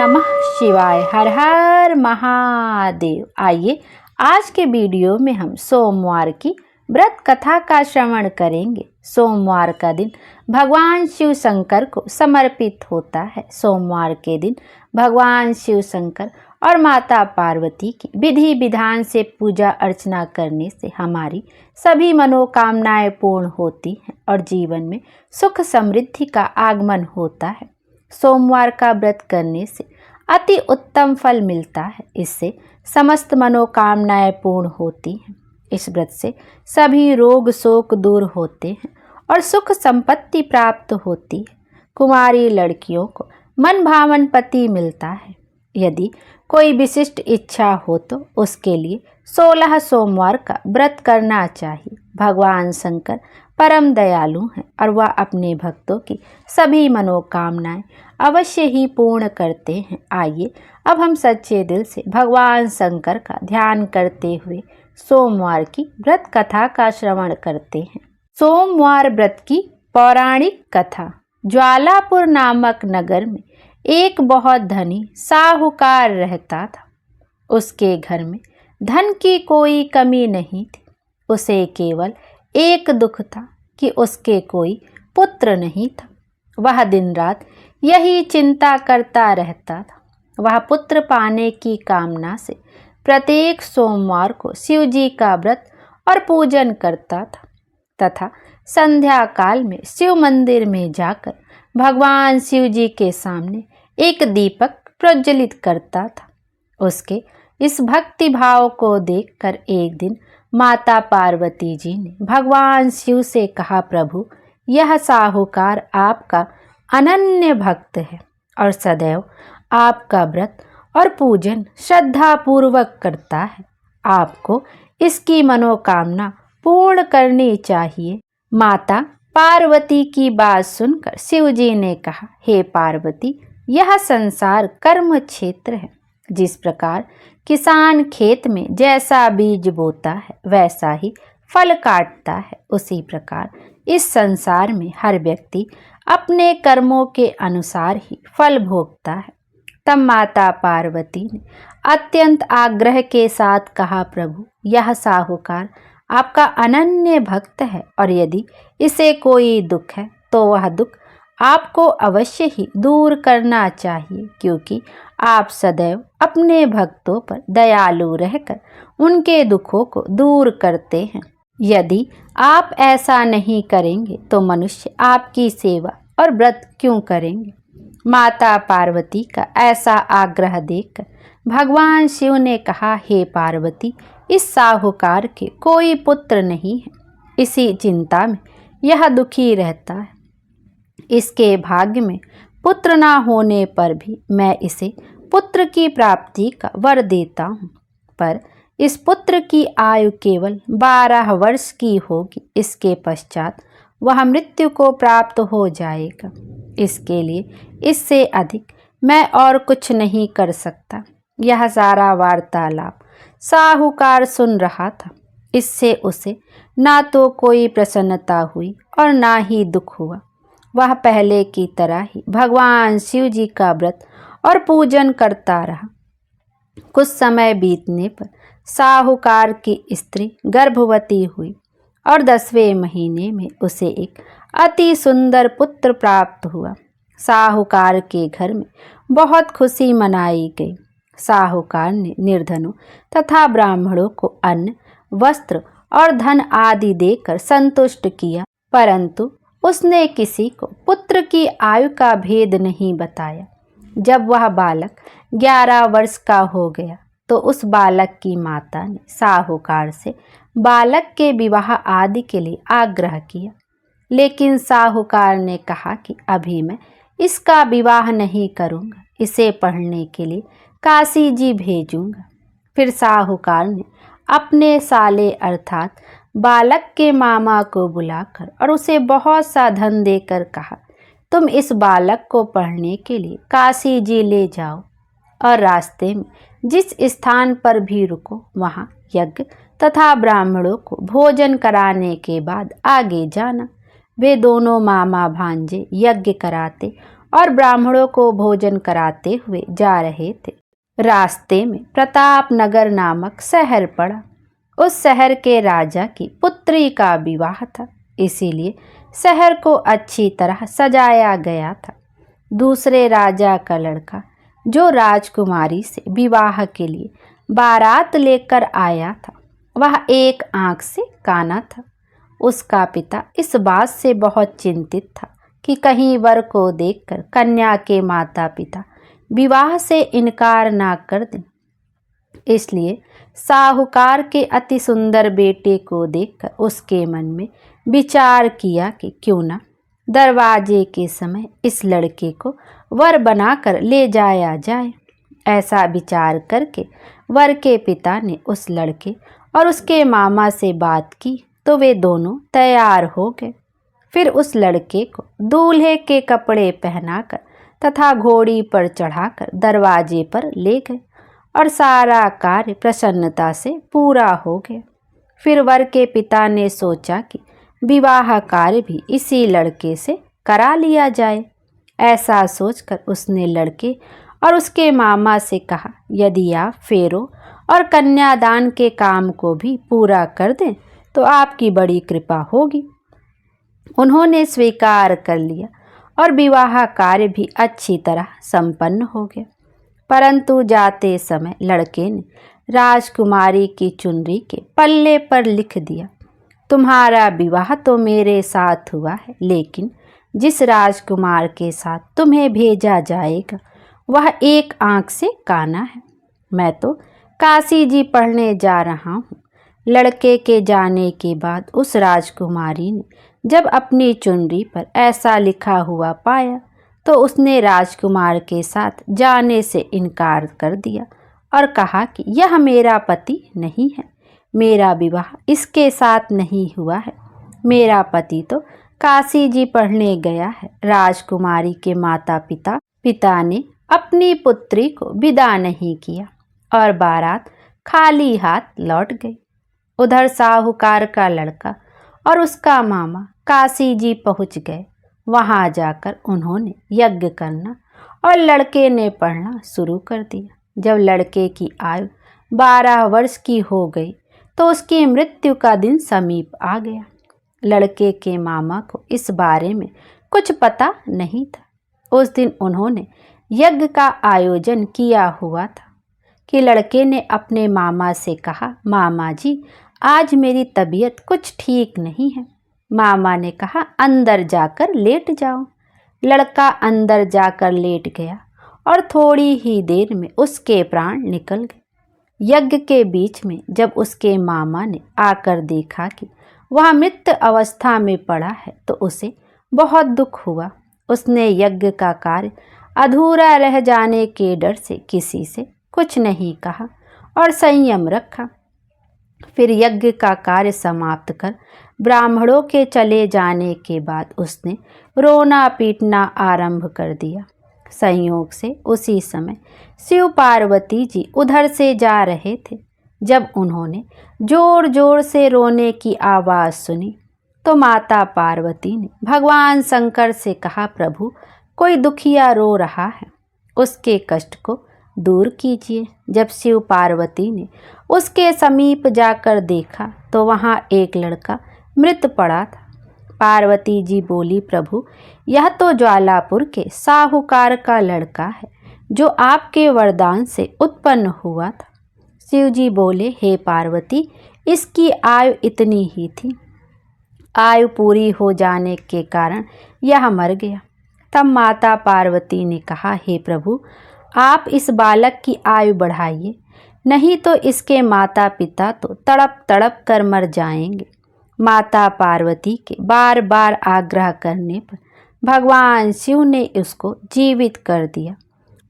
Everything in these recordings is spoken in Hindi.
नमः शिवाय। हर हर महादेव। आइए आज के वीडियो में हम सोमवार की व्रत कथा का श्रवण करेंगे। सोमवार का दिन भगवान शिव शंकर को समर्पित होता है। सोमवार के दिन भगवान शिव शंकर और माता पार्वती की विधि विधान से पूजा अर्चना करने से हमारी सभी मनोकामनाएं पूर्ण होती हैं और जीवन में सुख समृद्धि का आगमन होता है। सोमवार का व्रत करने से अति उत्तम फल मिलता है। इससे समस्त मनोकामनाएं पूर्ण होती हैं। इस व्रत से सभी रोग शोक दूर होते हैं और सुख संपत्ति प्राप्त होती है। कुमारी लड़कियों को मन भावन पति मिलता है। यदि कोई विशिष्ट इच्छा हो तो उसके लिए 16 सोमवार का व्रत करना चाहिए। भगवान शंकर परम दयालु हैं और वह अपने भक्तों की सभी मनोकामनाएं अवश्य ही पूर्ण करते हैं। आइए अब हम सच्चे दिल से भगवान शंकर का ध्यान करते हुए सोमवार की व्रत कथा का श्रवण करते हैं। सोमवार व्रत की पौराणिक कथा। ज्वालापुर नामक नगर में एक बहुत धनी साहूकार रहता था। उसके घर में धन की कोई कमी नहीं थी। उसे केवल एक दुख था कि उसके कोई पुत्र नहीं था। वह दिन रात यही चिंता करता रहता था। वह पुत्र पाने की कामना से प्रत्येक सोमवार को शिव जी का व्रत और पूजन करता था तथा संध्या काल में शिव मंदिर में जाकर भगवान शिव जी के सामने एक दीपक प्रज्वलित करता था। उसके इस भक्ति भाव को देखकर एक दिन माता पार्वती जी ने भगवान शिव से कहा, प्रभु, यह साहूकार आपका अनन्य भक्त है और सदैव आपका व्रत और पूजन श्रद्धा पूर्वक करता है। आपको इसकी मनोकामना पूर्ण करनी चाहिए। माता पार्वती की बात सुनकर शिव जी ने कहा, हे पार्वती, यह संसार कर्म क्षेत्र है। जिस प्रकार किसान खेत में जैसा बीज बोता है वैसा ही फल काटता है, उसी प्रकार इस संसार में हर व्यक्ति अपने कर्मों के अनुसार ही फल भोगता है। तब माता पार्वती ने अत्यंत आग्रह के साथ कहा, प्रभु, यह साहूकार आपका अनन्य भक्त है और यदि इसे कोई दुख है तो वह दुख आपको अवश्य ही दूर करना चाहिए, क्योंकि आप सदैव अपने भक्तों पर दयालु रहकर उनके दुखों को दूर करते हैं। यदि आप ऐसा नहीं करेंगे तो मनुष्य आपकी सेवा और व्रत क्यों करेंगे। माता पार्वती का ऐसा आग्रह देखकर भगवान शिव ने कहा, हे पार्वती, इस साहूकार के कोई पुत्र नहीं है। इसी चिंता में यह दुखी रहता है। इसके भाग्य में पुत्र ना होने पर भी मैं इसे पुत्र की प्राप्ति का वर देता हूँ, पर इस पुत्र की आयु केवल 12 वर्ष की होगी। इसके पश्चात वह मृत्यु को प्राप्त हो जाएगा। इसके लिए इससे अधिक मैं और कुछ नहीं कर सकता। यह सारा वार्तालाप साहूकार सुन रहा था। इससे उसे ना तो कोई प्रसन्नता हुई और ना ही दुख हुआ। वह पहले की तरह ही भगवान शिव जी का व्रत और पूजन करता रहा। कुछ समय बीतने पर साहूकार की स्त्री गर्भवती हुई और 10वें महीने में उसे एक अति सुंदर पुत्र प्राप्त हुआ। साहूकार के घर में बहुत खुशी मनाई गई। साहूकार ने निर्धनों तथा ब्राह्मणों को अन्न, वस्त्र और धन आदि देकर संतुष्ट किया, परंतु उसने किसी को पुत्र की आयु का भेद नहीं बताया। जब वह बालक 11 वर्ष का हो गया तो उस बालक की माता ने साहूकार से बालक के विवाह आदि के लिए आग्रह किया, लेकिन साहूकार ने कहा कि अभी मैं इसका विवाह नहीं करूँगा, इसे पढ़ने के लिए काशी जी भेजूँगा। फिर साहूकार ने अपने साले अर्थात बालक के मामा को बुलाकर और उसे बहुत सा धन देकर कहा, तुम इस बालक को पढ़ने के लिए काशी जी ले जाओ और रास्ते में जिस स्थान पर भी रुको वहाँ यज्ञ तथा ब्राह्मणों को भोजन कराने के बाद आगे जाना। वे दोनों मामा भांजे यज्ञ कराते और ब्राह्मणों को भोजन कराते हुए जा रहे थे। रास्ते में प्रतापनगर नामक शहर पड़ा। उस शहर के राजा की पुत्री का विवाह था, इसीलिए शहर को अच्छी तरह सजाया गया था। दूसरे राजा का लड़का जो राजकुमारी से विवाह के लिए बारात लेकर आया था, वह एक आंख से काना था। उसका पिता इस बात से बहुत चिंतित था कि कहीं वर को देखकर कन्या के माता पिता विवाह से इनकार ना कर दें। इसलिए साहूकार के अति सुंदर बेटे को देखकर उसके मन में विचार किया कि क्यों ना दरवाजे के समय इस लड़के को वर बनाकर ले जाया जाए। ऐसा विचार करके वर के पिता ने उस लड़के और उसके मामा से बात की तो वे दोनों तैयार हो गए। फिर उस लड़के को दूल्हे के कपड़े पहनाकर तथा घोड़ी पर चढ़ाकर दरवाजे पर ले गए और सारा कार्य प्रसन्नता से पूरा हो गया। फिर वर के पिता ने सोचा कि विवाह कार्य भी इसी लड़के से करा लिया जाए। ऐसा सोचकर उसने लड़के और उसके मामा से कहा, यदि आप फेरों और कन्यादान के काम को भी पूरा कर दें तो आपकी बड़ी कृपा होगी। उन्होंने स्वीकार कर लिया और विवाह कार्य भी अच्छी तरह संपन्न हो गया। परंतु जाते समय लड़के ने राजकुमारी की चुनरी के पल्ले पर लिख दिया, तुम्हारा विवाह तो मेरे साथ हुआ है, लेकिन जिस राजकुमार के साथ तुम्हें भेजा जाएगा वह एक आंख से काना है। मैं तो काशी जी पढ़ने जा रहा हूँ। लड़के के जाने के बाद उस राजकुमारी ने जब अपनी चुनरी पर ऐसा लिखा हुआ पाया तो उसने राजकुमार के साथ जाने से इनकार कर दिया और कहा कि यह मेरा पति नहीं है, मेरा विवाह इसके साथ नहीं हुआ है। मेरा पति तो काशी जी पढ़ने गया है। राजकुमारी के माता पिता ने अपनी पुत्री को विदा नहीं किया और बारात खाली हाथ लौट गई। उधर साहूकार का लड़का और उसका मामा काशी जी पहुँच गए। वहाँ जाकर उन्होंने यज्ञ करना और लड़के ने पढ़ना शुरू कर दिया। जब लड़के की आयु 12 वर्ष की हो गई तो उसकी मृत्यु का दिन समीप आ गया। लड़के के मामा को इस बारे में कुछ पता नहीं था। उस दिन उन्होंने यज्ञ का आयोजन किया हुआ था कि लड़के ने अपने मामा से कहा, मामा जी आज मेरी तबीयत कुछ ठीक नहीं है। मामा ने कहा, अंदर जाकर लेट जाओ। लड़का अंदर जाकर लेट गया और थोड़ी ही देर में उसके प्राण निकल गए। यज्ञ के बीच में जब उसके मामा ने आकर देखा कि वह मृत अवस्था में पड़ा है तो उसे बहुत दुख हुआ। उसने यज्ञ का कार्य अधूरा रह जाने के डर से किसी से कुछ नहीं कहा और संयम रखा। फिर यज्ञ का कार्य समाप्त कर ब्राह्मणों के चले जाने के बाद उसने रोना पीटना आरंभ कर दिया। संयोग से उसी समय शिव पार्वती जी उधर से जा रहे थे। जब उन्होंने जोर जोर से रोने की आवाज़ सुनी तो माता पार्वती ने भगवान शंकर से कहा, प्रभु कोई दुखिया रो रहा है, उसके कष्ट को दूर कीजिए। जब शिव पार्वती ने उसके समीप जाकर देखा तो वहाँ एक लड़का मृत पड़ा था। पार्वती जी बोली, प्रभु यह तो ज्वालापुर के साहूकार का लड़का है जो आपके वरदान से उत्पन्न हुआ था। शिव जी बोले, हे पार्वती इसकी आयु इतनी ही थी, आयु पूरी हो जाने के कारण यह मर गया। तब माता पार्वती ने कहा, हे प्रभु आप इस बालक की आयु बढ़ाइए, नहीं तो इसके माता पिता तो तड़प तड़प कर मर जाएंगे। माता पार्वती के बार बार आग्रह करने पर भगवान शिव ने उसको जीवित कर दिया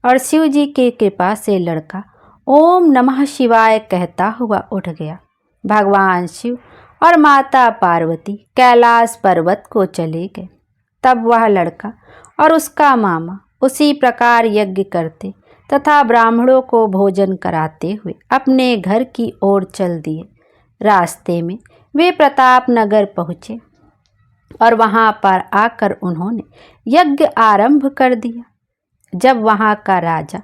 और शिव जी की कृपा से लड़का ओम नमः शिवाय कहता हुआ उठ गया। भगवान शिव और माता पार्वती कैलाश पर्वत को चले गए। तब वह लड़का और उसका मामा उसी प्रकार यज्ञ करते तथा ब्राह्मणों को भोजन कराते हुए अपने घर की ओर चल दिए। रास्ते में वे प्रतापनगर पहुँचे। और वहाँ पर आकर उन्होंने यज्ञ आरंभ कर दिया। जब वहाँ का राजा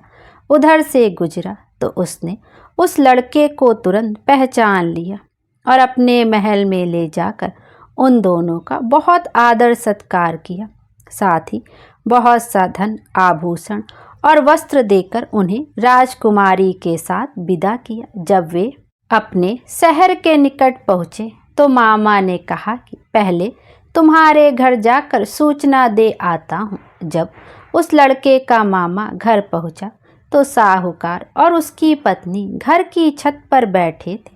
उधर से गुजरा तो उसने उस लड़के को तुरंत पहचान लिया और अपने महल में ले जाकर उन दोनों का बहुत आदर सत्कार किया। साथ ही बहुत सा धन, आभूषण और वस्त्र देकर उन्हें राजकुमारी के साथ विदा किया। जब वे अपने शहर के निकट पहुँचे तो मामा ने कहा कि पहले तुम्हारे घर जाकर सूचना दे आता हूँ। जब उस लड़के का मामा घर पहुँचा तो साहूकार और उसकी पत्नी घर की छत पर बैठे थे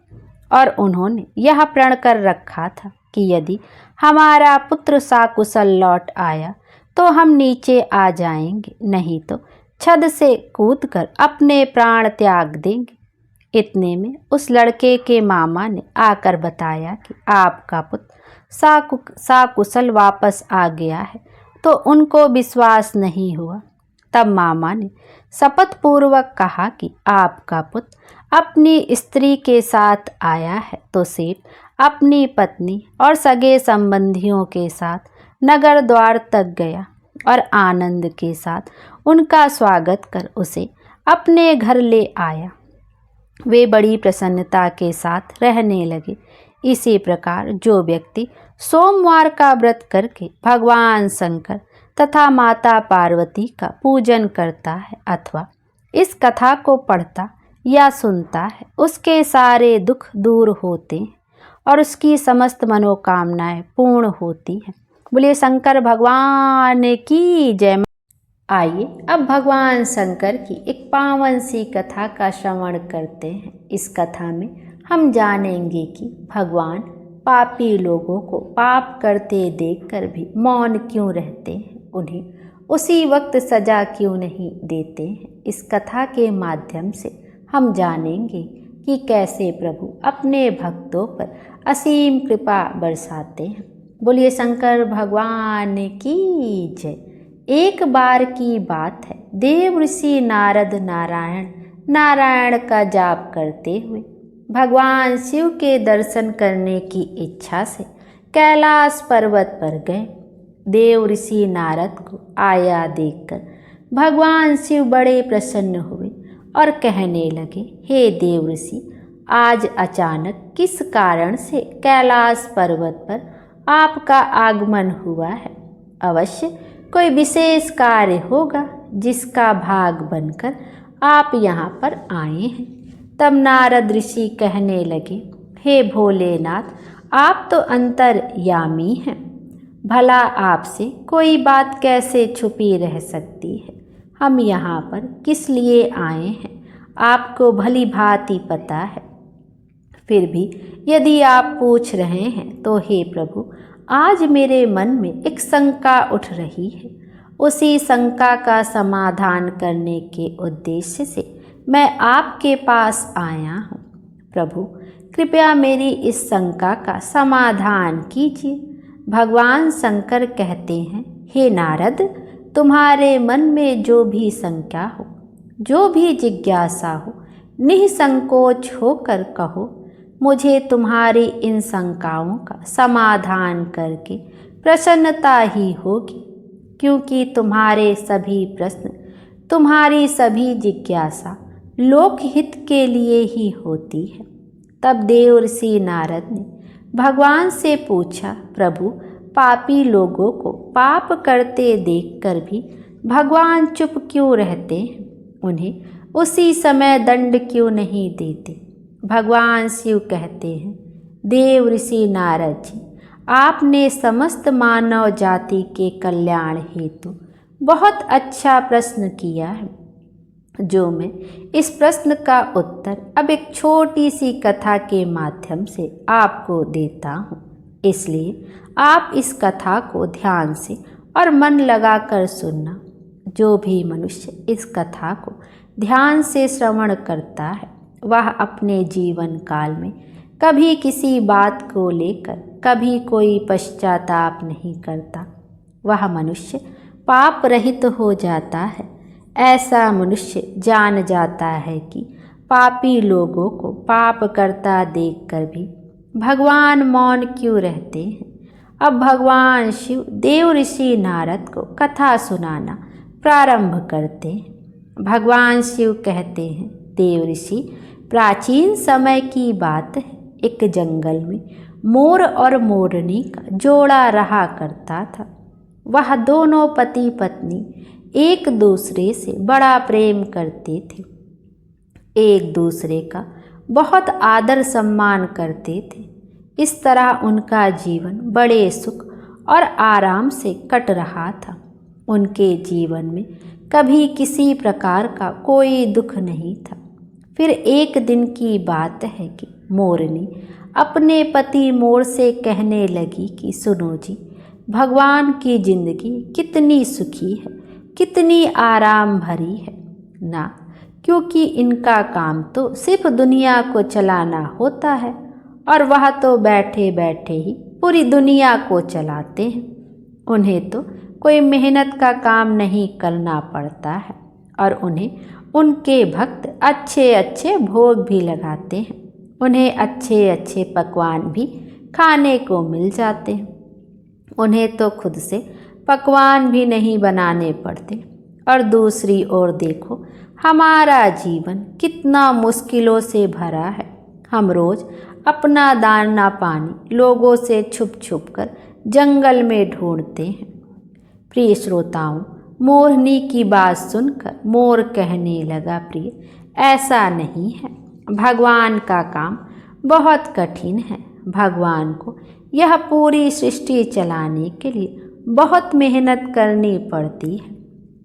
और उन्होंने यह प्रण कर रखा था कि यदि हमारा पुत्र सकुशल लौट आया तो हम नीचे आ जाएंगे, नहीं तो छत से कूदकर अपने प्राण त्याग देंगे। इतने में उस लड़के के मामा ने आकर बताया कि आपका पुत्र सकुशल वापस आ गया है, तो उनको विश्वास नहीं हुआ। तब मामा ने शपथ पूर्वक कहा कि आपका पुत्र अपनी स्त्री के साथ आया है, तो सेठ अपनी पत्नी और सगे संबंधियों के साथ नगर द्वार तक गया और आनंद के साथ उनका स्वागत कर उसे अपने घर ले आया। वे बड़ी प्रसन्नता के साथ रहने लगे। इसी प्रकार जो व्यक्ति सोमवार का व्रत करके भगवान शंकर तथा माता पार्वती का पूजन करता है अथवा इस कथा को पढ़ता या सुनता है, उसके सारे दुख दूर होते हैं और उसकी समस्त मनोकामनाएं पूर्ण होती हैं। बोलिए शंकर भगवान की जय। आइए अब भगवान शंकर की एक पावन सी कथा का श्रवण करते हैं। इस कथा में हम जानेंगे कि भगवान पापी लोगों को पाप करते देखकर भी मौन क्यों रहते हैं, उन्हें उसी वक्त सजा क्यों नहीं देते हैं। इस कथा के माध्यम से हम जानेंगे कि कैसे प्रभु अपने भक्तों पर असीम कृपा बरसाते हैं। बोलिए शंकर भगवान की जय। एक बार की बात है, देव ऋषि नारद नारायण का जाप करते हुए भगवान शिव के दर्शन करने की इच्छा से कैलाश पर्वत पर गए। देव ऋषि नारद को आया देखकर भगवान शिव बड़े प्रसन्न हुए और कहने लगे, हे देव ऋषि, आज अचानक किस कारण से कैलाश पर्वत पर आपका आगमन हुआ है? अवश्य कोई विशेष कार्य होगा जिसका भाग बनकर आप यहाँ पर आए हैं। तब नारद ऋषि कहने लगे, हे भोलेनाथ, आप तो अंतर्यामी हैं, भला आपसे कोई बात कैसे छुपी रह सकती है? हम यहाँ पर किस लिए आए हैं आपको भली भांति पता है। फिर भी यदि आप पूछ रहे हैं तो हे प्रभु, आज मेरे मन में एक शंका उठ रही है। उसी शंका का समाधान करने के उद्देश्य से मैं आपके पास आया हूँ। प्रभु कृपया मेरी इस शंका का समाधान कीजिए। भगवान शंकर कहते हैं, हे नारद, तुम्हारे मन में जो भी शंका हो, जो भी जिज्ञासा हो, निसंकोच होकर कहो। मुझे तुम्हारी इन शंकाओं का समाधान करके प्रसन्नता ही होगी, क्योंकि तुम्हारे सभी प्रश्न, तुम्हारी सभी जिज्ञासा लोकहित के लिए ही होती है। तब देव ऋषि नारद ने भगवान से पूछा, प्रभु, पापी लोगों को पाप करते देखकर भी भगवान चुप क्यों रहते हैं? उन्हें उसी समय दंड क्यों नहीं देते? भगवान शिव कहते हैं, देव ऋषि नारद जी, आपने समस्त मानव जाति के कल्याण हेतु बहुत अच्छा प्रश्न किया है, जो मैं इस प्रश्न का उत्तर अब एक छोटी सी कथा के माध्यम से आपको देता हूँ। इसलिए आप इस कथा को ध्यान से और मन लगाकर सुनना। जो भी मनुष्य इस कथा को ध्यान से श्रवण करता है, वह अपने जीवन काल में कभी किसी बात को लेकर कभी कोई पश्चाताप नहीं करता। वह मनुष्य पाप रहित हो जाता है। ऐसा मनुष्य जान जाता है कि पापी लोगों को पाप करता देखकर भी भगवान मौन क्यों रहते हैं। अब भगवान शिव देव ऋषि नारद को कथा सुनाना प्रारंभ करते हैं। भगवान शिव कहते हैं, देव ऋषि, प्राचीन समय की बात है, एक जंगल में मोर और मोरनी का जोड़ा रहा करता था। वह दोनों पति पत्नी एक दूसरे से बड़ा प्रेम करते थे, एक दूसरे का बहुत आदर सम्मान करते थे। इस तरह उनका जीवन बड़े सुख और आराम से कट रहा था। उनके जीवन में कभी किसी प्रकार का कोई दुख नहीं था। फिर एक दिन की बात है कि मोरनी अपने पति मोर से कहने लगी कि सुनो जी, भगवान की जिंदगी कितनी सुखी है, कितनी आराम भरी है ना, क्योंकि इनका काम तो सिर्फ दुनिया को चलाना होता है और वह तो बैठे बैठे ही पूरी दुनिया को चलाते हैं। उन्हें तो कोई मेहनत का काम नहीं करना पड़ता है और उन्हें उनके भक्त अच्छे अच्छे भोग भी लगाते हैं। उन्हें अच्छे अच्छे पकवान भी खाने को मिल जाते हैं। उन्हें तो खुद से पकवान भी नहीं बनाने पड़ते। और दूसरी ओर देखो, हमारा जीवन कितना मुश्किलों से भरा है। हम रोज अपना दाना पानी लोगों से छुप छुप कर जंगल में ढूंढते हैं। प्रिय श्रोताओं, मोरनी की बात सुनकर मोर कहने लगा, प्रिय, ऐसा नहीं है। भगवान का काम बहुत कठिन है। भगवान को यह पूरी सृष्टि चलाने के लिए बहुत मेहनत करनी पड़ती है,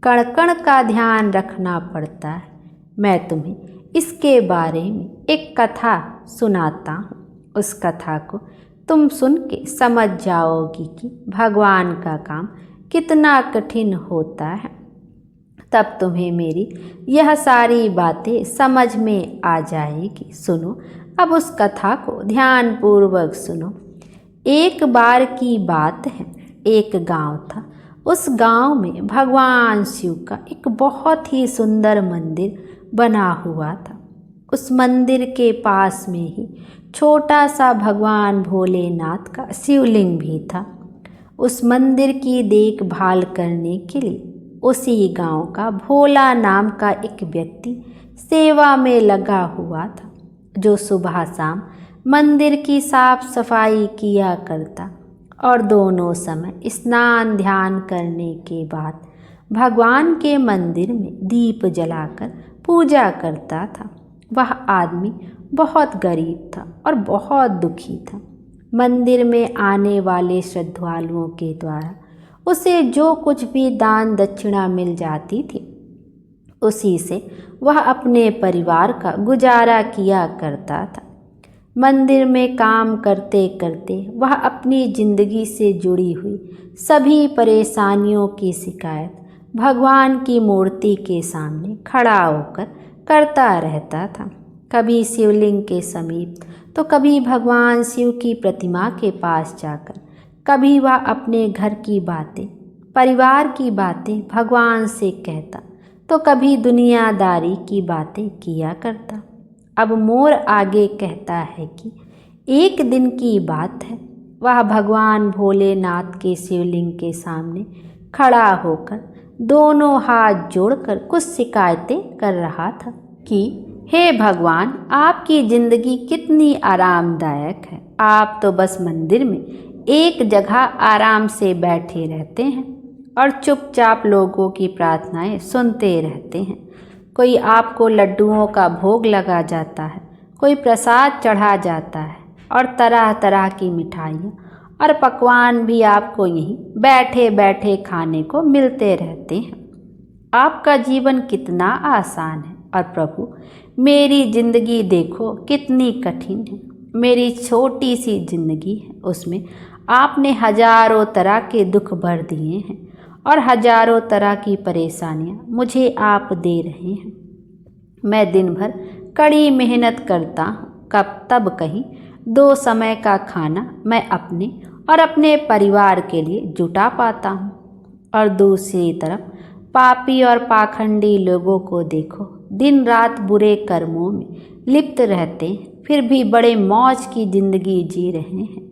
कण कण का ध्यान रखना पड़ता है। मैं तुम्हें इसके बारे में एक कथा सुनाता हूँ। उस कथा को तुम सुन के समझ जाओगी कि भगवान का काम कितना कठिन होता है। तब तुम्हें मेरी यह सारी बातें समझ में आ जाएगी। सुनो, अब उस कथा को ध्यानपूर्वक सुनो। एक बार की बात है, एक गांव था। उस गांव में भगवान शिव का एक बहुत ही सुंदर मंदिर बना हुआ था। उस मंदिर के पास में ही छोटा सा भगवान भोलेनाथ का शिवलिंग भी था। उस मंदिर की देखभाल करने के लिए उसी गांव का भोला नाम का एक व्यक्ति सेवा में लगा हुआ था, जो सुबह शाम मंदिर की साफ सफाई किया करता और दोनों समय स्नान ध्यान करने के बाद भगवान के मंदिर में दीप जलाकर पूजा करता था। वह आदमी बहुत गरीब था और बहुत दुखी था। मंदिर में आने वाले श्रद्धालुओं के द्वारा उसे जो कुछ भी दान दक्षिणा मिल जाती थी, उसी से वह अपने परिवार का गुजारा किया करता था। मंदिर में काम करते करते वह अपनी जिंदगी से जुड़ी हुई सभी परेशानियों की शिकायत भगवान की मूर्ति के सामने खड़ा होकर करता रहता था। कभी शिवलिंग के समीप तो कभी भगवान शिव की प्रतिमा के पास जाकर, कभी वह अपने घर की बातें, परिवार की बातें भगवान से कहता, तो कभी दुनियादारी की बातें किया करता। अब मोर आगे कहता है कि एक दिन की बात है, वह भगवान भोलेनाथ के शिवलिंग के सामने खड़ा होकर दोनों हाथ जोड़कर कुछ शिकायतें कर रहा था कि हे भगवान, आपकी जिंदगी कितनी आरामदायक है। आप तो बस मंदिर में एक जगह आराम से बैठे रहते हैं और चुपचाप लोगों की प्रार्थनाएं सुनते रहते हैं। कोई आपको लड्डुओं का भोग लगा जाता है, कोई प्रसाद चढ़ा जाता है और तरह तरह की मिठाइयाँ और पकवान भी आपको यहीं बैठे बैठे खाने को मिलते रहते हैं। आपका जीवन कितना आसान है और प्रभु, मेरी जिंदगी देखो कितनी कठिन है। मेरी छोटी सी जिंदगी है, उसमें आपने हजारों तरह के दुख भर दिए हैं और हजारों तरह की परेशानियां मुझे आप दे रहे हैं। मैं दिन भर कड़ी मेहनत करता हूँ, तब कहीं 2 समय का खाना मैं अपने और अपने परिवार के लिए जुटा पाता हूँ। और दूसरी तरफ पापी और पाखंडी लोगों को देखो, दिन रात बुरे कर्मों में लिप्त रहते हैं, फिर भी बड़े मौज की जिंदगी जी रहे हैं।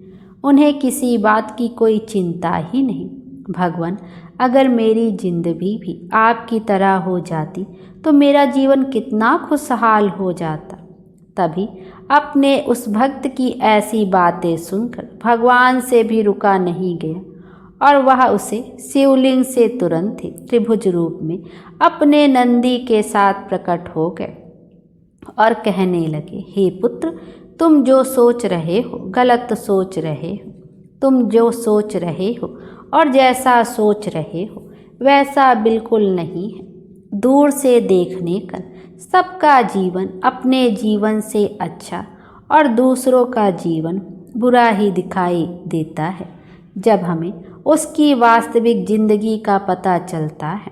उन्हें किसी बात की कोई चिंता ही नहीं। भगवान, अगर मेरी जिंदगी भी आपकी तरह हो जाती तो मेरा जीवन कितना खुशहाल हो जाता। तभी अपने उस भक्त की ऐसी बातें सुनकर भगवान से भी रुका नहीं गया और वह उसे शिवलिंग से तुरंत ही त्रिभुज रूप में अपने नंदी के साथ प्रकट हो गए और कहने लगे, हे पुत्र, तुम जो सोच रहे हो गलत सोच रहे हो। तुम जो सोच रहे हो और जैसा सोच रहे हो वैसा बिल्कुल नहीं है। दूर से देखने पर सबका जीवन अपने जीवन से अच्छा और दूसरों का जीवन बुरा ही दिखाई देता है। जब हमें उसकी वास्तविक जिंदगी का पता चलता है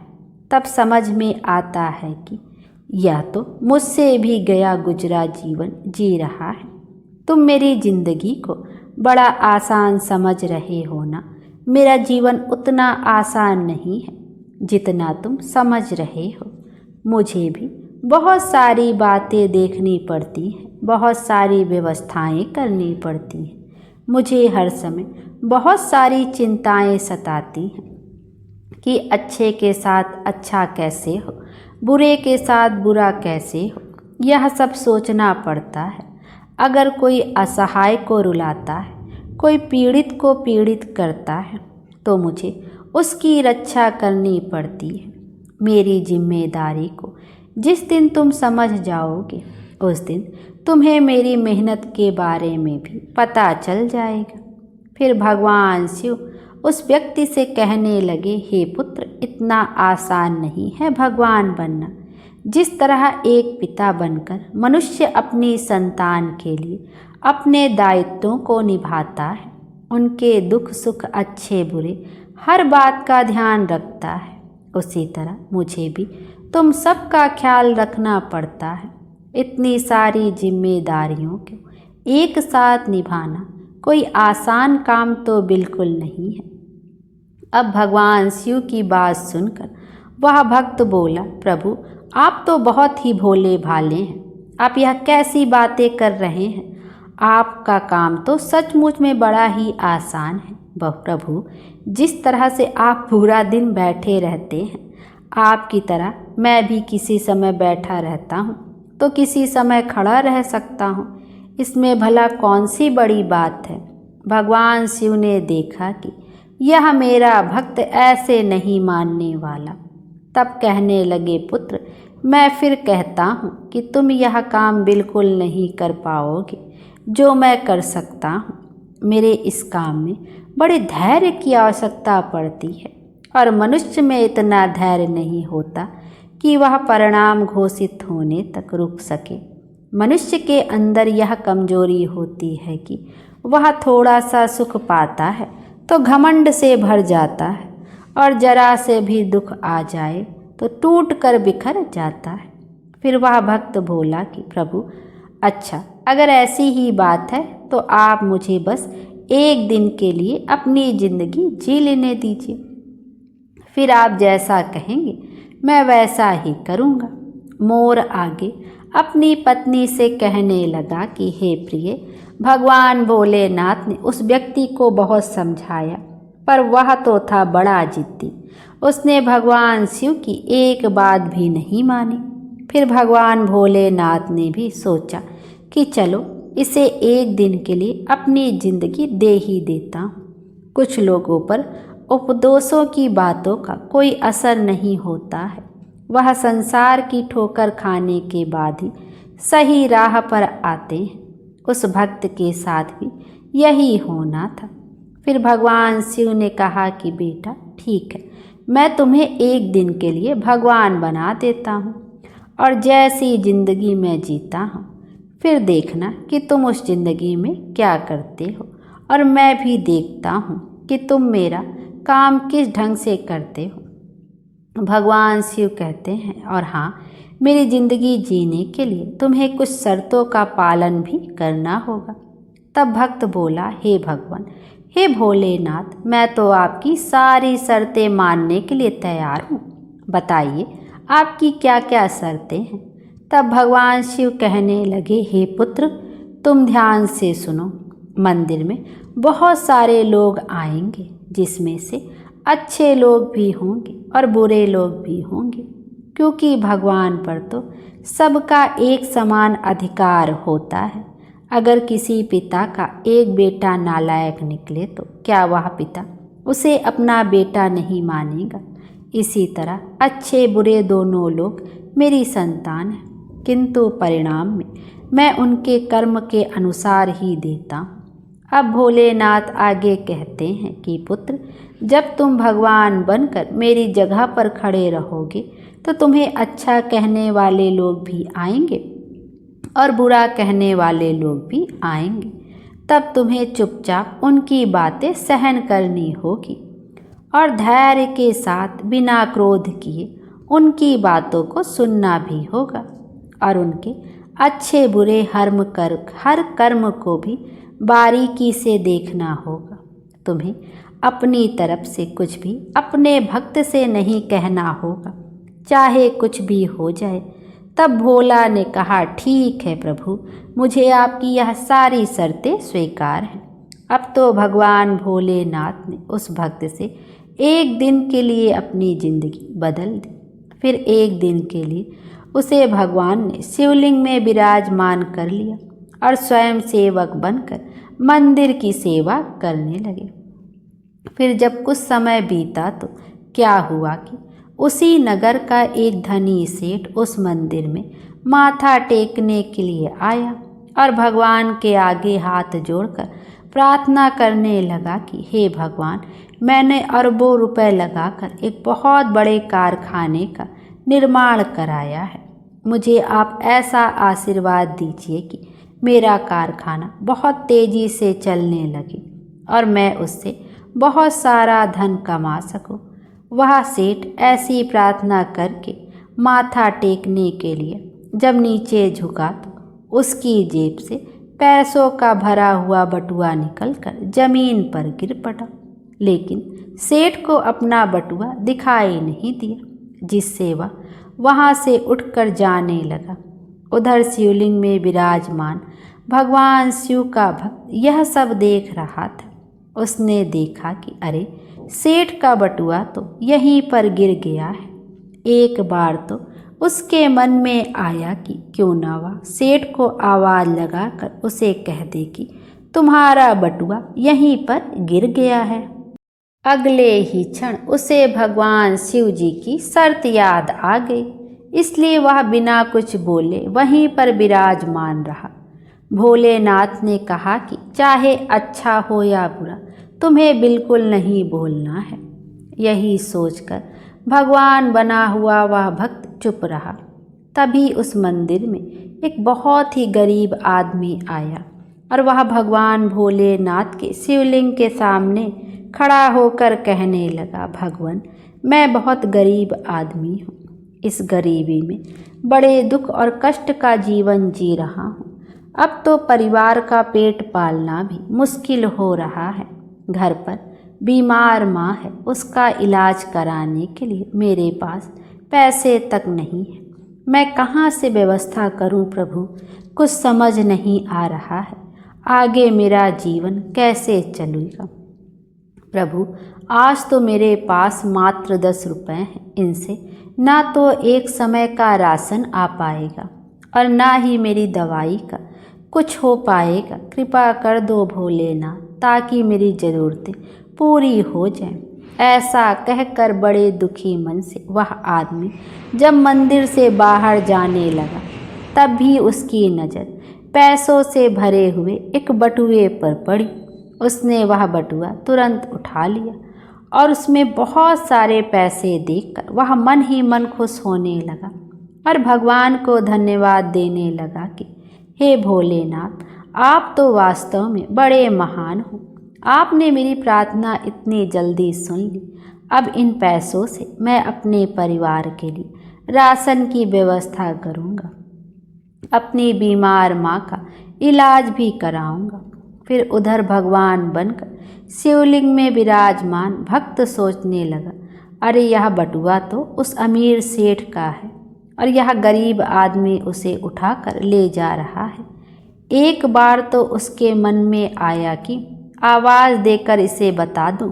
तब समझ में आता है कि यह तो मुझसे भी गया गुजरा जीवन जी रहा है। तुम मेरी जिंदगी को बड़ा आसान समझ रहे हो ना। मेरा जीवन उतना आसान नहीं है जितना तुम समझ रहे हो। मुझे भी बहुत सारी बातें देखनी पड़ती हैं, बहुत सारी व्यवस्थाएं करनी पड़ती हैं। मुझे हर समय बहुत सारी चिंताएं सताती हैं कि अच्छे के साथ अच्छा कैसे हो, बुरे के साथ बुरा कैसे हो। यह सब सोचना पड़ता है। अगर कोई असहाय को रुलाता है, कोई पीड़ित को पीड़ित करता है तो मुझे उसकी रक्षा करनी पड़ती है। मेरी जिम्मेदारी को जिस दिन तुम समझ जाओगे उस दिन तुम्हें मेरी मेहनत के बारे में भी पता चल जाएगा। फिर भगवान शिव उस व्यक्ति से कहने लगे, हे पुत्र, इतना आसान नहीं है भगवान बनना। जिस तरह एक पिता बनकर मनुष्य अपनी संतान के लिए अपने दायित्वों को निभाता है, उनके दुख सुख अच्छे बुरे हर बात का ध्यान रखता है, उसी तरह मुझे भी तुम सबका ख्याल रखना पड़ता है। इतनी सारी जिम्मेदारियों को एक साथ निभाना कोई आसान काम तो बिल्कुल नहीं है। अब भगवान शिव की बात सुनकर वह भक्त बोला, प्रभु, आप तो बहुत ही भोले भाले हैं। आप यह कैसी बातें कर रहे हैं? आपका काम तो सचमुच में बड़ा ही आसान है। प्रभु, जिस तरह से आप पूरा दिन बैठे रहते हैं, आपकी तरह मैं भी किसी समय बैठा रहता हूँ तो किसी समय खड़ा रह सकता हूँ। इसमें भला कौन सी बड़ी बात है। भगवान शिव ने देखा कि यह मेरा भक्त ऐसे नहीं मानने वाला। तब कहने लगे, पुत्र, मैं फिर कहता हूँ कि तुम यह काम बिल्कुल नहीं कर पाओगे जो मैं कर सकता हूँ। मेरे इस काम में बड़े धैर्य की आवश्यकता पड़ती है और मनुष्य में इतना धैर्य नहीं होता कि वह परिणाम घोषित होने तक रुक सके। मनुष्य के अंदर यह कमजोरी होती है कि वह थोड़ा सा सुख पाता है तो घमंड से भर जाता है और जरा से भी दुख आ जाए तो टूट कर बिखर जाता है। फिर वह भक्त बोला कि प्रभु, अच्छा, अगर ऐसी ही बात है तो आप मुझे बस एक दिन के लिए अपनी जिंदगी जी लेने दीजिए। फिर आप जैसा कहेंगे मैं वैसा ही करूँगा। मोर आगे अपनी पत्नी से कहने लगा कि हे प्रिय, भगवान भोलेनाथ ने उस व्यक्ति को बहुत समझाया पर वह तो था बड़ा जिद्दी। उसने भगवान शिव की एक बात भी नहीं मानी। फिर भगवान भोलेनाथ ने भी सोचा कि चलो इसे एक दिन के लिए अपनी जिंदगी दे ही देता हूँ। कुछ लोगों पर उपदेशों की बातों का कोई असर नहीं होता है। वह संसार की ठोकर खाने के बाद ही सही राह पर आते हैं। उस भक्त के साथ भी यही होना था। फिर भगवान शिव ने कहा कि बेटा, ठीक है, मैं तुम्हें एक दिन के लिए भगवान बना देता हूँ और जैसी जिंदगी मैं जीता हूँ फिर देखना कि तुम उस जिंदगी में क्या करते हो और मैं भी देखता हूँ कि तुम मेरा काम किस ढंग से करते हो। भगवान शिव कहते हैं, और हाँ, मेरी ज़िंदगी जीने के लिए तुम्हें कुछ शर्तों का पालन भी करना होगा। तब भक्त बोला, हे भगवान, हे भोलेनाथ, मैं तो आपकी सारी शर्तें मानने के लिए तैयार हूँ। बताइए आपकी क्या क्या शर्तें हैं। तब भगवान शिव कहने लगे, हे पुत्र, तुम ध्यान से सुनो। मंदिर में बहुत सारे लोग आएंगे, जिसमें से अच्छे लोग भी होंगे और बुरे लोग भी होंगे, क्योंकि भगवान पर तो सबका एक समान अधिकार होता है। अगर किसी पिता का एक बेटा नालायक निकले तो क्या वह पिता उसे अपना बेटा नहीं मानेगा? इसी तरह अच्छे बुरे दोनों लोग मेरी संतान हैं, किंतु परिणाम में मैं उनके कर्म के अनुसार ही देता हूँ। अब भोलेनाथ आगे कहते हैं कि पुत्र, जब तुम भगवान बनकर मेरी जगह पर खड़े रहोगे तो तुम्हें अच्छा कहने वाले लोग भी आएंगे और बुरा कहने वाले लोग भी आएंगे। तब तुम्हें चुपचाप उनकी बातें सहन करनी होगी और धैर्य के साथ बिना क्रोध किए उनकी बातों को सुनना भी होगा और उनके अच्छे बुरे हर कर्म को भी बारीकी से देखना होगा। तुम्हें अपनी तरफ से कुछ भी अपने भक्त से नहीं कहना होगा, चाहे कुछ भी हो जाए। तब भोला ने कहा, ठीक है प्रभु, मुझे आपकी यह सारी शर्तें स्वीकार हैं। अब तो भगवान भोलेनाथ ने उस भक्त से एक दिन के लिए अपनी जिंदगी बदल दी। फिर एक दिन के लिए उसे भगवान ने शिवलिंग में विराजमान कर लिया और स्वयं सेवक बनकर मंदिर की सेवा करने लगे। फिर जब कुछ समय बीता तो क्या हुआ कि उसी नगर का एक धनी सेठ उस मंदिर में माथा टेकने के लिए आया और भगवान के आगे हाथ जोड़कर प्रार्थना करने लगा कि हे भगवान, मैंने अरबों रुपए लगाकर एक बहुत बड़े कारखाने का निर्माण कराया है। मुझे आप ऐसा आशीर्वाद दीजिए कि मेरा कारखाना बहुत तेजी से चलने लगे और मैं उससे बहुत सारा धन कमा सकूं। वह सेठ ऐसी प्रार्थना करके माथा टेकने के लिए जब नीचे झुका तो उसकी जेब से पैसों का भरा हुआ बटुआ निकलकर जमीन पर गिर पड़ा, लेकिन सेठ को अपना बटुआ दिखाई नहीं दिया, जिससे वह वहां से उठकर जाने लगा। उधर शिवलिंग में विराजमान भगवान शिव का भक्त यह सब देख रहा था। उसने देखा कि अरे, सेठ का बटुआ तो यहीं पर गिर गया है। एक बार तो उसके मन में आया कि क्यों ना वह सेठ को आवाज़ लगाकर उसे कह दे कि तुम्हारा बटुआ यहीं पर गिर गया है। अगले ही क्षण उसे भगवान शिव जी की शर्त याद आ गई, इसलिए वह बिना कुछ बोले वहीं पर विराजमान रहा। भोलेनाथ ने कहा कि चाहे अच्छा हो या बुरा, तुम्हें बिल्कुल नहीं बोलना है। यही सोचकर भगवान बना हुआ वह भक्त चुप रहा। तभी उस मंदिर में एक बहुत ही गरीब आदमी आया और वह भगवान भोलेनाथ के शिवलिंग के सामने खड़ा होकर कहने लगा, भगवान, मैं बहुत गरीब आदमी हूँ। इस गरीबी में बड़े दुख और कष्ट का जीवन जी रहा हूँ। अब तो परिवार का पेट पालना भी मुश्किल हो रहा है। घर पर बीमार माँ है, उसका इलाज कराने के लिए मेरे पास पैसे तक नहीं है। मैं कहाँ से व्यवस्था करूँ प्रभु, कुछ समझ नहीं आ रहा है। आगे मेरा जीवन कैसे चलेगा प्रभु? आज तो मेरे पास मात्र 10 रुपये हैं। इनसे ना तो एक समय का राशन आ पाएगा और ना ही मेरी दवाई का कुछ हो पाएगा। कृपा कर दो भोलेनाथ, ताकि मेरी ज़रूरतें पूरी हो जाएं। ऐसा कहकर बड़े दुखी मन से वह आदमी जब मंदिर से बाहर जाने लगा, तब भी उसकी नज़र पैसों से भरे हुए एक बटुए पर पड़ी। उसने वह बटुआ तुरंत उठा लिया और उसमें बहुत सारे पैसे देखकर वह मन ही मन खुश होने लगा और भगवान को धन्यवाद देने लगा कि हे भोलेनाथ, आप तो वास्तव में बड़े महान हो। आपने मेरी प्रार्थना इतनी जल्दी सुन ली। अब इन पैसों से मैं अपने परिवार के लिए राशन की व्यवस्था करूँगा, अपनी बीमार माँ का इलाज भी कराऊँगा। फिर उधर भगवान बनकर शिवलिंग में विराजमान भक्त सोचने लगा, अरे यह बटुआ तो उस अमीर सेठ का है और यह गरीब आदमी उसे उठाकर ले जा रहा है। एक बार तो उसके मन में आया कि आवाज़ देकर इसे बता दूं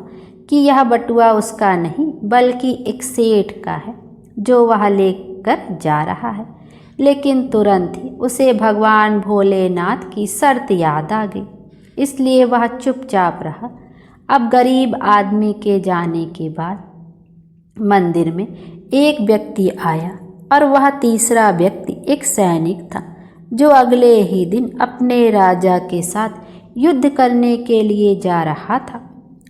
कि यह बटुआ उसका नहीं बल्कि एक सेठ का है जो वह लेकर जा रहा है। लेकिन तुरंत ही उसे भगवान भोलेनाथ की शर्त याद आ गई, इसलिए वह चुपचाप रहा। अब गरीब आदमी के जाने के बाद मंदिर में एक व्यक्ति आया और वह तीसरा व्यक्ति एक सैनिक था जो अगले ही दिन अपने राजा के साथ युद्ध करने के लिए जा रहा था।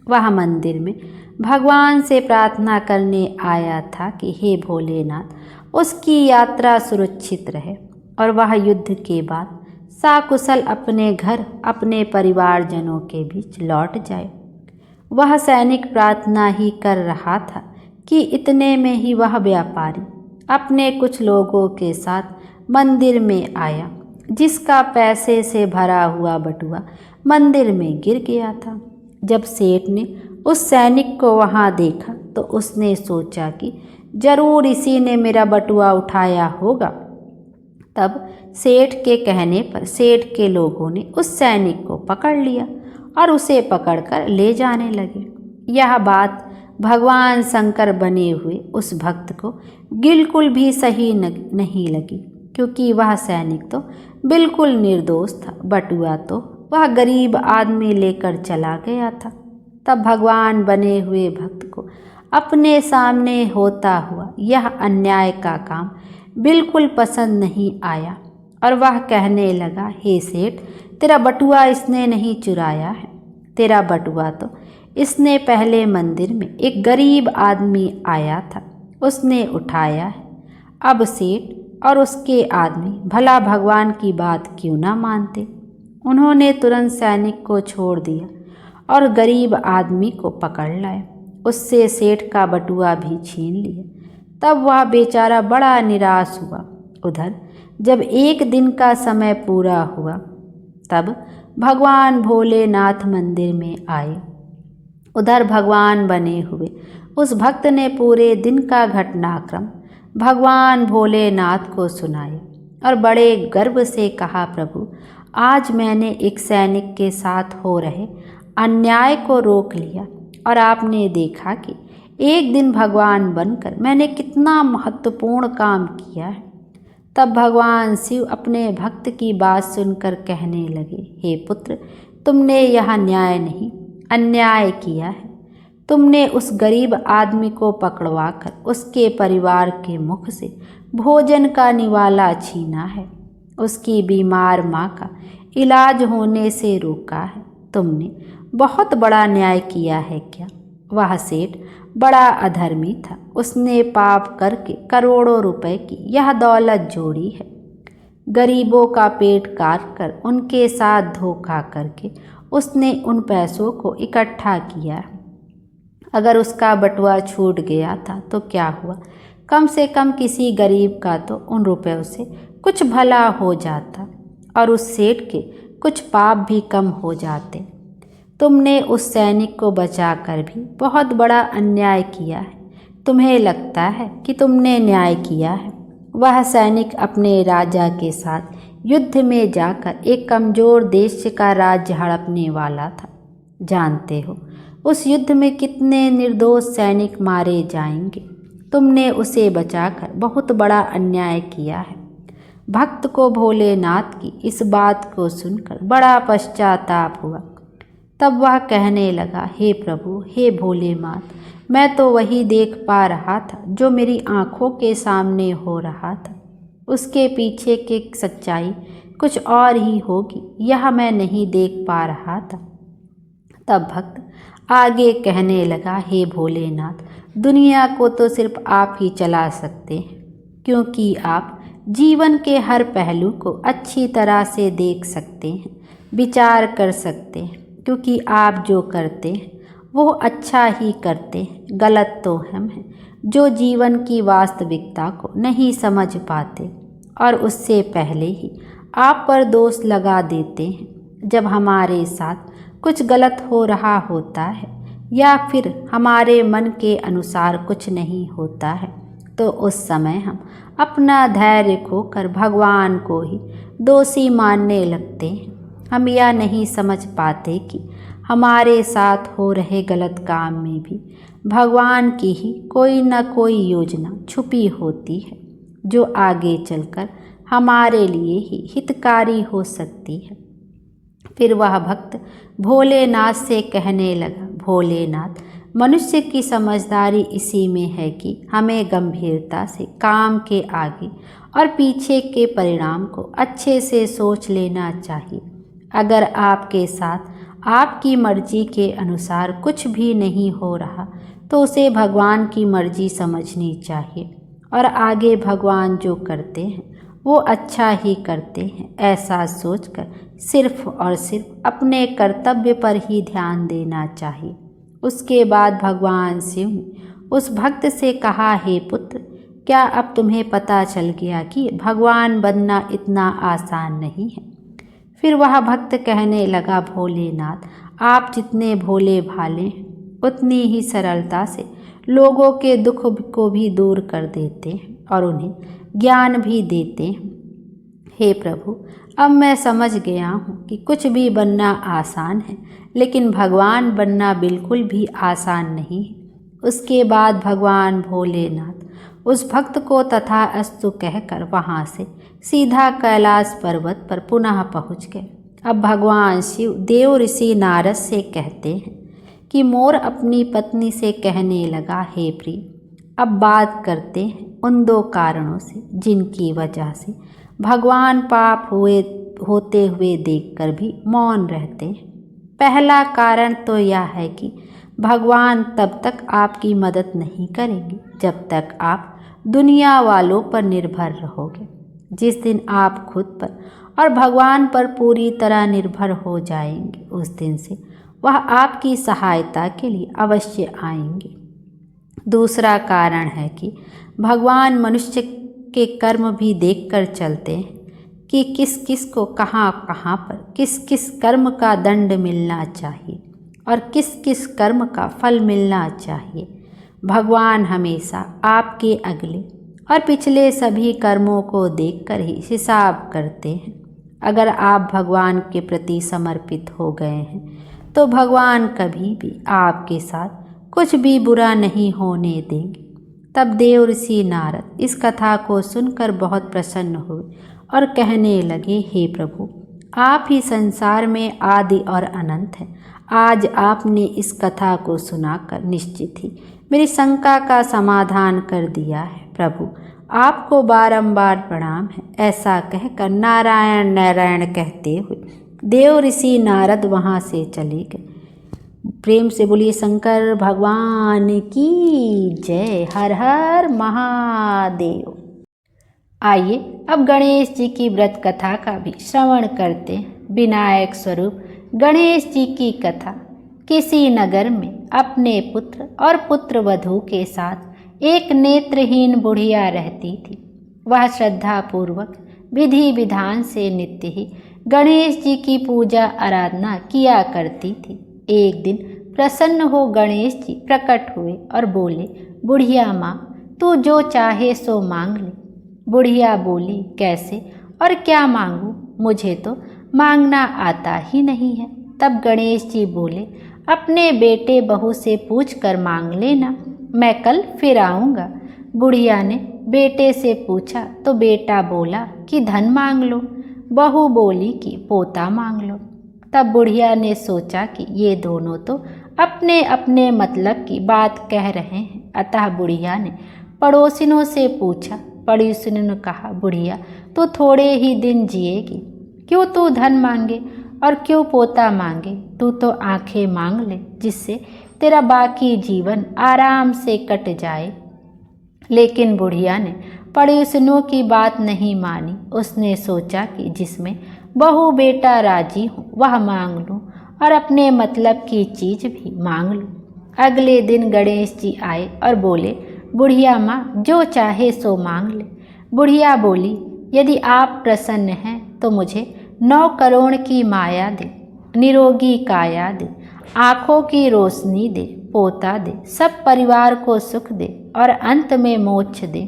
वह मंदिर में भगवान से प्रार्थना करने आया था कि हे भोलेनाथ उसकी यात्रा सुरक्षित रहे और वह युद्ध के बाद साकुशल अपने घर अपने परिवारजनों के बीच लौट जाए। वह सैनिक प्रार्थना ही कर रहा था कि इतने में ही वह व्यापारी अपने कुछ लोगों के साथ मंदिर में आया, जिसका पैसे से भरा हुआ बटुआ मंदिर में गिर गया था। जब सेठ ने उस सैनिक को वहां देखा तो उसने सोचा कि जरूर इसी ने मेरा बटुआ उठाया होगा। तब सेठ के कहने पर सेठ के लोगों ने उस सैनिक को पकड़ लिया और उसे पकड़कर ले जाने लगे। यह बात भगवान शंकर बने हुए उस भक्त को बिल्कुल भी सही नहीं लगी, क्योंकि वह सैनिक तो बिल्कुल निर्दोष था। बटुआ तो वह गरीब आदमी लेकर चला गया था। तब भगवान बने हुए भक्त को अपने सामने होता हुआ यह अन्याय का काम बिल्कुल पसंद नहीं आया और वह कहने लगा, हे सेठ, तेरा बटुआ इसने नहीं चुराया है। तेरा बटुआ तो इसने पहले मंदिर में एक गरीब आदमी आया था, उसने उठाया है। अब सेठ और उसके आदमी भला भगवान की बात क्यों ना मानते। उन्होंने तुरंत सैनिक को छोड़ दिया और गरीब आदमी को पकड़ लाए, उससे सेठ का बटुआ भी छीन लिया। तब वह बेचारा बड़ा निराश हुआ। उधर जब एक दिन का समय पूरा हुआ तब भगवान भोलेनाथ मंदिर में आए। उधर भगवान बने हुए उस भक्त ने पूरे दिन का घटनाक्रम भगवान भोलेनाथ को सुनाया और बड़े गर्व से कहा, प्रभु, आज मैंने एक सैनिक के साथ हो रहे अन्याय को रोक लिया और आपने देखा कि एक दिन भगवान बनकर मैंने कितना महत्वपूर्ण काम किया है। तब भगवान शिव अपने भक्त की बात सुनकर कहने लगे, हे पुत्र, तुमने यह न्याय नहीं अन्याय किया है। तुमने उस गरीब आदमी को पकड़वाकर उसके परिवार के मुख से भोजन का निवाला छीना है, उसकी बीमार माँ का इलाज होने से रोका है। तुमने बहुत बड़ा न्याय किया है क्या? वह सेठ बड़ा अधर्मी था, उसने पाप करके करोड़ों रुपए की यह दौलत जोड़ी है। गरीबों का पेट काट कर उनके साथ धोखा करके उसने उन पैसों को इकट्ठा किया है। अगर उसका बटुआ छूट गया था तो क्या हुआ, कम से कम किसी गरीब का तो उन रुपयों से कुछ भला हो जाता और उस सेठ के कुछ पाप भी कम हो जाते। तुमने उस सैनिक को बचाकर भी बहुत बड़ा अन्याय किया है। तुम्हें लगता है कि तुमने न्याय किया है। वह सैनिक अपने राजा के साथ युद्ध में जाकर एक कमज़ोर देश का राज्य हड़पने वाला था। जानते हो उस युद्ध में कितने निर्दोष सैनिक मारे जाएंगे। तुमने उसे बचाकर बहुत बड़ा अन्याय किया है। भक्त को भोलेनाथ की इस बात को सुनकर बड़ा पश्चाताप हुआ। तब वह कहने लगा, हे प्रभु, हे भोलेनाथ, मैं तो वही देख पा रहा था जो मेरी आँखों के सामने हो रहा था। उसके पीछे की सच्चाई कुछ और ही होगी, यह मैं नहीं देख पा रहा था। तब भक्त आगे कहने लगा, हे भोलेनाथ, दुनिया को तो सिर्फ आप ही चला सकते हैं, क्योंकि आप जीवन के हर पहलू को अच्छी तरह से देख सकते हैं, विचार कर सकते हैं, क्योंकि आप जो करते हैं वो अच्छा ही करते हैं। गलत तो हम हैं जो जीवन की वास्तविकता को नहीं समझ पाते और उससे पहले ही आप पर दोष लगा देते हैं। जब हमारे साथ कुछ गलत हो रहा होता है या फिर हमारे मन के अनुसार कुछ नहीं होता है तो उस समय हम अपना धैर्य खोकर भगवान को ही दोषी मानने लगते हैं। हम यह नहीं समझ पाते कि हमारे साथ हो रहे गलत काम में भी भगवान की ही कोई न कोई योजना छुपी होती है, जो आगे चलकर हमारे लिए ही हितकारी हो सकती है। फिर वह भक्त भोलेनाथ से कहने लगा, भोलेनाथ, मनुष्य की समझदारी इसी में है कि हमें गंभीरता से काम के आगे और पीछे के परिणाम को अच्छे से सोच लेना चाहिए। अगर आपके साथ आपकी मर्जी के अनुसार कुछ भी नहीं हो रहा तो उसे भगवान की मर्जी समझनी चाहिए और आगे भगवान जो करते हैं वो अच्छा ही करते हैं, ऐसा सोचकर सिर्फ और सिर्फ अपने कर्तव्य पर ही ध्यान देना चाहिए। उसके बाद भगवान शिव ने उस भक्त से कहा, हे पुत्र, क्या अब तुम्हें पता चल गया कि भगवान बनना इतना आसान नहीं है? फिर वह भक्त कहने लगा, भोलेनाथ, आप जितने भोले भाले हैं उतनी ही सरलता से लोगों के दुख को भी दूर कर देते हैं और उन्हें ज्ञान भी देते हैं। हे प्रभु, अब मैं समझ गया हूँ कि कुछ भी बनना आसान है, लेकिन भगवान बनना बिल्कुल भी आसान नहीं है। उसके बाद भगवान भोलेनाथ उस भक्त को तथास्तु कहकर वहाँ से सीधा कैलाश पर्वत पर पुनः पहुँच गए। अब भगवान शिव देव ऋषि नारद से कहते हैं कि मोर अपनी पत्नी से कहने लगा, हे प्रिय, अब बात करते हैं उन दो कारणों से जिनकी वजह से भगवान पाप होते हुए देखकर भी मौन रहते हैं। पहला कारण तो यह है कि भगवान तब तक आपकी मदद नहीं करेंगे जब तक आप दुनिया वालों पर निर्भर रहोगे। जिस दिन आप खुद पर और भगवान पर पूरी तरह निर्भर हो जाएंगे, उस दिन से वह आपकी सहायता के लिए अवश्य आएंगे। दूसरा कारण है कि भगवान मनुष्य के कर्म भी देखकर चलते हैं कि किस किस को कहाँ कहाँ पर किस किस कर्म का दंड मिलना चाहिए और किस किस कर्म का फल मिलना चाहिए। भगवान हमेशा आपके अगले और पिछले सभी कर्मों को देखकर ही हिसाब करते हैं। अगर आप भगवान के प्रति समर्पित हो गए हैं तो भगवान कभी भी आपके साथ कुछ भी बुरा नहीं होने देंगे। तब देव ऋषि नारद इस कथा को सुनकर बहुत प्रसन्न हुए और कहने लगे, हे प्रभु, आप ही संसार में आदि और अनंत हैं। आज आपने इस कथा को सुनाकर निश्चित ही मेरी शंका का समाधान कर दिया है। प्रभु, आपको बारंबार प्रणाम है। ऐसा कहकर नारायण नारायण कहते हुए देव ऋषि नारद वहाँ से चले गए। प्रेम से बोलिए शंकर भगवान की जय। हर हर महादेव। आइए अब गणेश जी की व्रत कथा का भी श्रवण करते हैं। विनायक स्वरूप गणेश जी की कथा। किसी नगर में अपने पुत्र और पुत्र वधू के साथ एक नेत्रहीन बुढ़िया रहती थी। वह श्रद्धापूर्वक विधि विधान से नित्य ही गणेश जी की पूजा आराधना किया करती थी। एक दिन प्रसन्न हो गणेश जी प्रकट हुए और बोले, बुढ़िया माँ, तू जो चाहे सो मांग ले। बुढ़िया बोली, कैसे और क्या मांगूं? मुझे तो मांगना आता ही नहीं है। तब गणेश जी बोले, अपने बेटे बहू से पूछ कर मांग लेना, मैं कल फिर आऊँगा। बुढ़िया ने बेटे से पूछा तो बेटा बोला कि धन मांग लो। बहू बोली कि पोता मांग लो। तब बुढ़िया ने सोचा कि ये दोनों तो अपने अपने मतलब की बात कह रहे हैं। अतः बुढ़िया ने पड़ोसिनों से पूछा। पड़ोसिनों ने कहा, बुढ़िया, तू थोड़े ही दिन जिएगी, क्यों तू धन मांगे और क्यों पोता मांगे? तू तो आंखें मांग ले, जिससे तेरा बाकी जीवन आराम से कट जाए। लेकिन बुढ़िया ने पड़ोसिनों की बात नहीं मानी। उसने सोचा कि जिसमें बहू बेटा राजी हो वह मांग लूँ और अपने मतलब की चीज़ भी मांग लूँ। अगले दिन गणेश जी आए और बोले, बुढ़िया माँ, जो चाहे सो मांग ले। बुढ़िया बोली, यदि आप प्रसन्न हैं तो मुझे 9 करोड़ की माया दे, निरोगी काया दे, आँखों की रोशनी दे, पोता दे, सब परिवार को सुख दे और अंत में मोक्ष दे।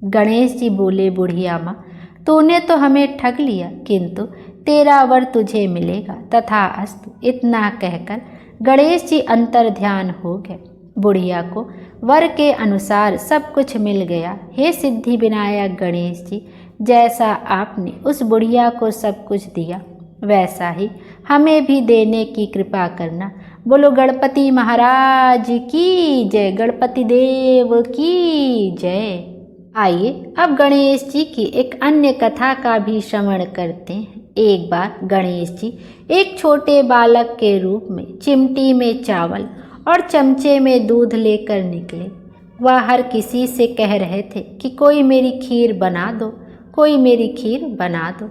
गणेश जी बोले, बुढ़िया माँ तूने तो हमें ठग लिया, किंतु तेरा वर तुझे मिलेगा, तथा अस्तु। इतना कहकर गणेश जी अंतर ध्यान हो गए। बुढ़िया को वर के अनुसार सब कुछ मिल गया। हे सिद्धि विनायक गणेश जी, जैसा आपने उस बुढ़िया को सब कुछ दिया, वैसा ही हमें भी देने की कृपा करना। बोलो गणपति महाराज की जय, गणपति देव की जय। आइए अब गणेश जी की एक अन्य कथा का भी श्रवण करते हैं। एक बार गणेश जी एक छोटे बालक के रूप में चिमटी में चावल और चमचे में दूध लेकर निकले। वह हर किसी से कह रहे थे कि कोई मेरी खीर बना दो, कोई मेरी खीर बना दो।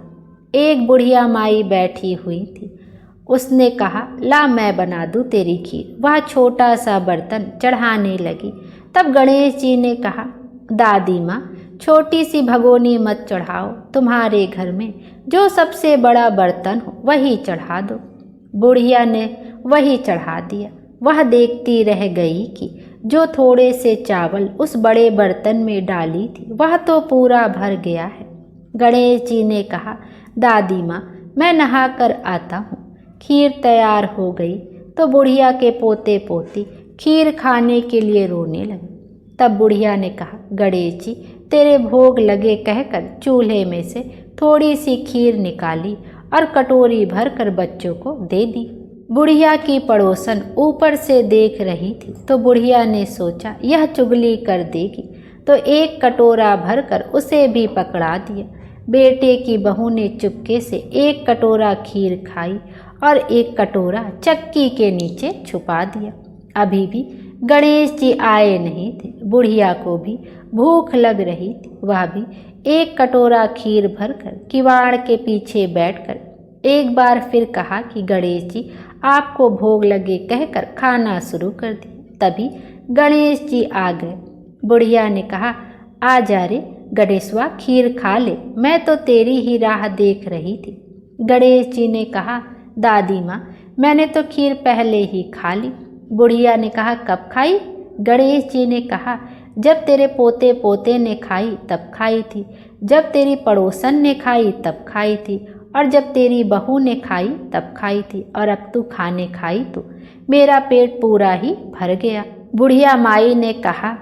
एक बुढ़िया माई बैठी हुई थी। उसने कहा, ला मैं बना दूँ तेरी खीर। वह छोटा सा बर्तन चढ़ाने लगी। तब गणेश जी ने कहा, दादी माँ छोटी सी भगोनी मत चढ़ाओ, तुम्हारे घर में जो सबसे बड़ा बर्तन हो वही चढ़ा दो। बुढ़िया ने वही चढ़ा दिया। वह देखती रह गई कि जो थोड़े से चावल उस बड़े बर्तन में डाली थी वह तो पूरा भर गया है। गणेश जी ने कहा, दादी माँ मैं नहा कर आता हूँ। खीर तैयार हो गई तो बुढ़िया के पोते पोती खीर खाने के लिए रोने लगे। तब बुढ़िया ने कहा, गणेश जी तेरे भोग लगे कहकर चूल्हे में से थोड़ी सी खीर निकाली और कटोरी भर कर बच्चों को दे दी। बुढ़िया की पड़ोसन ऊपर से देख रही थी तो बुढ़िया ने सोचा यह चुगली कर देगी, तो एक कटोरा भरकर उसे भी पकड़ा दिया। बेटे की बहू ने चुपके से एक कटोरा खीर खाई और एक कटोरा चक्की के नीचे छुपा दिया। अभी भी गणेश जी आए नहीं थे। बुढ़िया को भी भूख लग रही थी। वह भी एक कटोरा खीर भरकर किवाड़ के पीछे बैठकर एक बार फिर कहा कि गणेश जी आपको भोग लगे कहकर खाना शुरू कर दिया। तभी गणेश जी आ गए। बुढ़िया ने कहा, आ जा रे गणेशवा, खीर खा ले, मैं तो तेरी ही राह देख रही थी। गणेश जी ने कहा, दादी माँ मैंने तो खीर पहले ही खा ली। बुढ़िया ने कहा, कब खाई? गणेश जी ने कहा, जब तेरे पोते पोते ने खाई तब खाई थी, जब तेरी पड़ोसन ने खाई तब खाई थी, और जब तेरी बहू ने खाई तब खाई थी, और अब तू खाने खाई तो मेरा पेट पूरा ही भर गया। बुढ़िया माई ने कहा,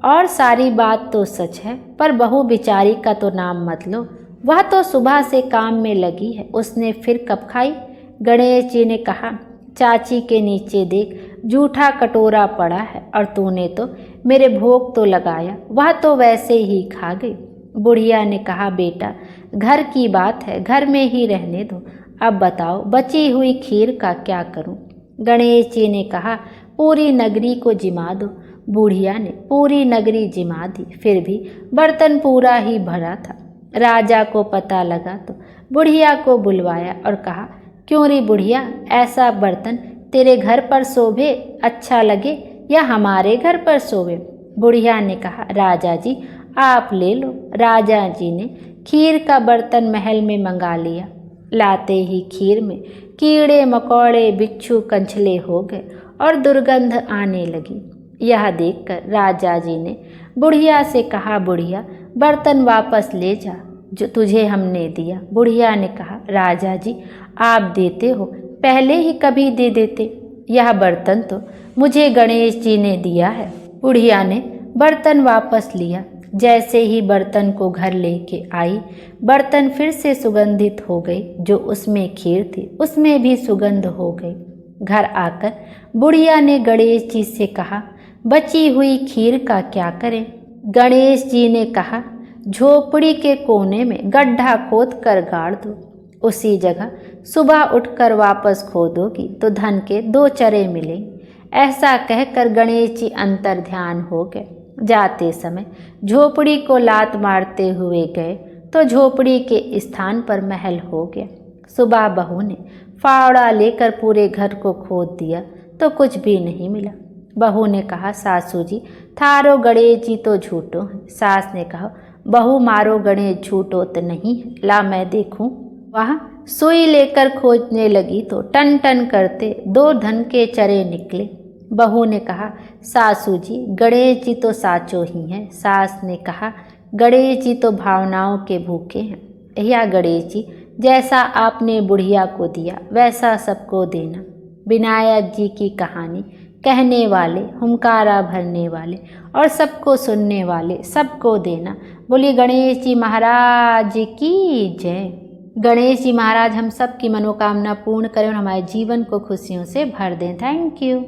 और सारी बात तो सच है, पर बहू बिचारी का तो नाम मत लो, वह तो सुबह से काम में लगी है, उसने फिर कब खाई? गणेश जी ने कहा, चाची के नीचे देख जूठा कटोरा पड़ा है, और तूने तो मेरे भोग तो लगाया, वह तो वैसे ही खा गई। बुढ़िया ने कहा, बेटा घर की बात है, घर में ही रहने दो, अब बताओ बची हुई खीर का क्या करूं? गणेश जी ने कहा, पूरी नगरी को जिमा दो। बुढ़िया ने पूरी नगरी जिमा दी, फिर भी बर्तन पूरा ही भरा था। राजा को पता लगा तो बुढ़िया को बुलवाया और कहा, क्यों री बुढ़िया, ऐसा बर्तन तेरे घर पर शोभे, अच्छा लगे या हमारे घर पर शोभे? बुढ़िया ने कहा, राजा जी आप ले लो। राजा जी ने खीर का बर्तन महल में मंगा लिया। लाते ही खीर में कीड़े मकोड़े बिच्छू कंछले हो गए और दुर्गंध आने लगी। यह देखकर राजा जी ने बुढ़िया से कहा, बुढ़िया बर्तन वापस ले जा जो तुझे हमने दिया। बुढ़िया ने कहा, राजा जी आप देते हो, पहले ही कभी दे देते, यह बर्तन तो मुझे गणेश जी ने दिया है। बुढ़िया ने बर्तन वापस लिया। जैसे ही बर्तन को घर लेके आई, बर्तन फिर से सुगंधित हो गई। जो उसमें खीर थी उसमें भी सुगंध हो गई। घर आकर बुढ़िया ने गणेश जी से कहा, बची हुई खीर का क्या करें? गणेश जी ने कहा, झोपड़ी के कोने में गड्ढा खोद कर गाड़ दो, उसी जगह सुबह उठकर वापस खोदोगी तो धन के 2 चरे मिलेंगे। ऐसा कहकर गणेश जी अंतर ध्यान हो गए। जाते समय झोपड़ी को लात मारते हुए गए तो झोपड़ी के स्थान पर महल हो गया। सुबह बहू ने फावड़ा लेकर पूरे घर को खोद दिया तो कुछ भी नहीं मिला। बहू ने कहा, सासू जी थारो गणेश जी तो झूठो हैं। सास ने कहा, बहू मारो गणेश झूठो तो नहीं है, ला मैं देखूं। वह सुई लेकर खोजने लगी तो टन टन करते 2 धन के चरे निकले। बहू ने कहा, सासू जी गणेश जी तो साचो ही हैं। सास ने कहा, गणेश जी तो भावनाओं के भूखे हैं। या गणेश जी, जैसा आपने बुढ़िया को दिया वैसा सबको देना। विनायक जी की कहानी कहने वाले, हुंकारा भरने वाले और सबको सुनने वाले, सबको देना। बोलिए गणेश जी महाराज की जय। गणेश जी महाराज हम सब की मनोकामना पूर्ण करें और हमारे जीवन को खुशियों से भर दें। Thank you.